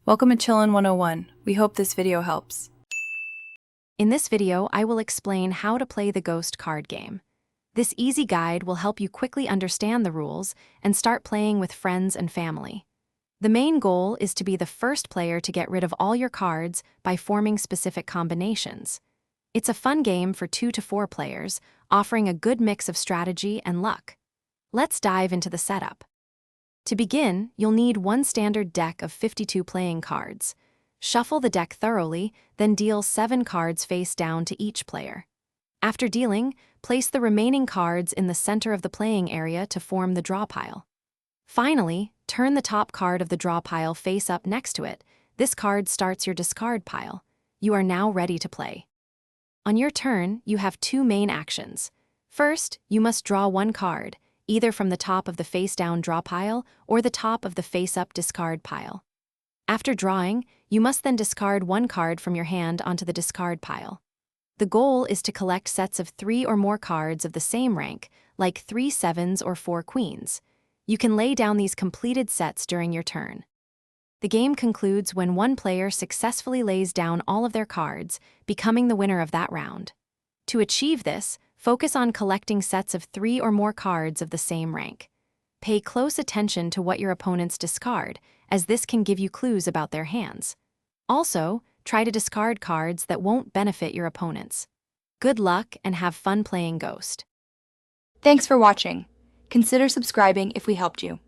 Welcome to Chillin' 101. We hope this video helps. In this video, I will explain how to play the Ghost card game. This easy guide will help you quickly understand the rules and start playing with friends and family. The main goal is to be the first player to get rid of all your cards by forming specific combinations. It's a fun game for 2 to 4 players, offering a good mix of strategy and luck. Let's dive into the setup. To begin, you'll need one standard deck of 52 playing cards. Shuffle the deck thoroughly, then deal 7 cards face down to each player. After dealing, place the remaining cards in the center of the playing area to form the draw pile. Finally, turn the top card of the draw pile face up next to it. This card starts your discard pile. You are now ready to play. On your turn, you have 2 main actions. First, you must draw one card, either from the top of the face-down draw pile or the top of the face-up discard pile. After drawing, you must then discard one card from your hand onto the discard pile. The goal is to collect sets of 3 or more cards of the same rank, like 3 sevens or 4 queens. You can lay down these completed sets during your turn. The game concludes when one player successfully lays down all of their cards, becoming the winner of that round. To achieve this, focus on collecting sets of 3 or more cards of the same rank. Pay close attention to what your opponents discard, as this can give you clues about their hands. Also, try to discard cards that won't benefit your opponents. Good luck and have fun playing Ghost. Thanks for watching. Consider subscribing if we helped you.